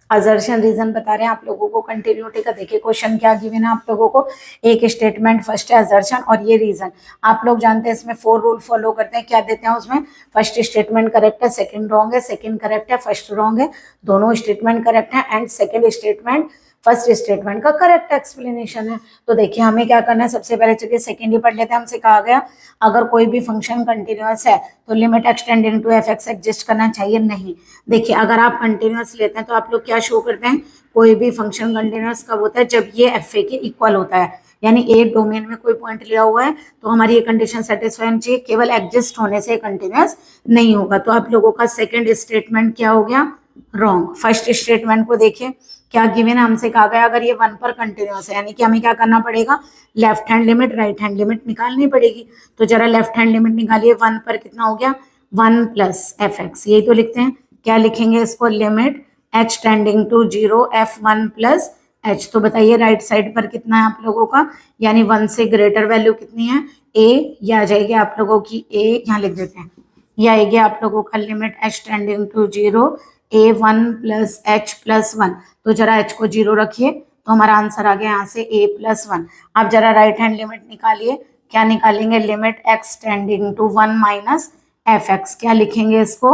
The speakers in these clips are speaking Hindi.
असर्शन रीजन बता रहे हैं आप लोगों को कंटिन्यूटी का। देखिए क्वेश्चन क्या गिवन है आप लोगों को, एक स्टेटमेंट, फर्स्ट है असर्शन और ये रीजन। आप लोग जानते हैं इसमें 4 रूल फॉलो करते हैं, क्या देते हैं उसमें, फर्स्ट स्टेटमेंट करेक्ट है, सेकंड रॉन्ग है, सेकंड करेक्ट है, फर्स्ट रॉन्ग है, दोनों स्टेटमेंट करेक्ट है, and second statement first statement का करेक्ट एक्सप्लेनेशन है। तो देखिए हमें क्या करना है, सबसे पहले चलिए सेकंड ही पढ़ लेते हैं। हमसे कहा गया अगर कोई भी फंक्शन कंटिन्यूअस है तो limit x tending to f x exist करना चाहिए, नहीं। देखिए अगर आप कंटिन्यूअस लेते हैं तो आप लोग क्या शो करते हैं, कोई भी फंक्शन कंटिन्यूअस कब होता है, जब ये एफ ए के इक्वल होता है, यानी एक डोमेन में कोई पॉइंट लिया हुआ है तो हमारी ये कंडीशन सेटिस्फाई होनी चाहिए, केवल एग्जिस्ट होने से कंटिन्यूअस नहीं होगा। तो आप लोगों का सेकंड स्टेटमेंट क्या हो गया, रॉन्ग। फर्स्ट स्टेटमेंट को देखिए क्या गिवन है, हमसे कहा गया अगर ये 1 पर कंटिन्यूअस है, यानी कि हमें क्या करना पड़ेगा, left hand limit right hand limit निकालनी पड़ेगी। तो जरा लेफ्ट हैंड लिमिट निकालिए, 1 पर कितना हो गया, 1 प्लस एफ एक्स, यही तो लिखते हैं। क्या लिखेंगे इसको, limit h tending to 0 f1 plus h. तो बताइए राइट साइड पर कितना है आप लोगों का, यानी 1 से ग्रेटर वैल्यू कितनी है, ए। ये आ जाएगी आप लोगों की ए, यहाँ लिख देते हैं, ये आएगी आप लोगों का limit h tending to 0 a1 plus h plus 1। तो जरा एच को 0 रखिए तो हमारा आंसर आ गया यहाँ से a प्लस 1। आप जरा राइट हैंड लिमिट निकालिए, क्या निकालेंगे, limit x tending to 1 minus f x. क्या लिखेंगे इसको,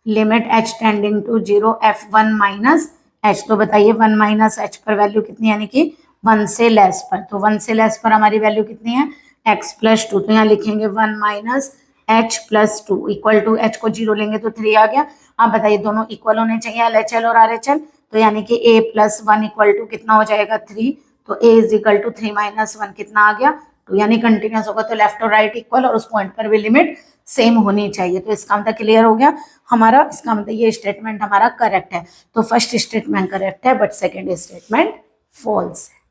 limit h tending to 0 f1 minus h। तो बताइए 1 माइनस h पर वैल्यू कितनी, यानी कि 1 से लेस पर। तो 1 से लेस पर हमारी वैल्यू कितनी है, x प्लस 2। तो यहाँ लिखेंगे 1 minus h plus 2 equal to, h को 0 लेंगे तो 3 आ गया। आप बताइए दोनों इक्वल होने चाहिए, LHL और RHL। तो यानी कि a प्लस 1 इक्वल टू कितना हो जाएगा, 3। तो a is equal to 3 minus 1 कितना आ गया, 2। यानी कंटिन्यूअस होगा तो लेफ्ट और राइट इक्वल, और उस पॉइंट पर भी लिमिट सेम होनी चाहिए। तो इसका मतलब क्लियर हो गया हमारा, इसका मतलब ये स्टेटमेंट हमारा करेक्ट है। तो फर्स्ट स्टेटमेंट करेक्ट है बट सेकेंड स्टेटमेंट फॉल्स है।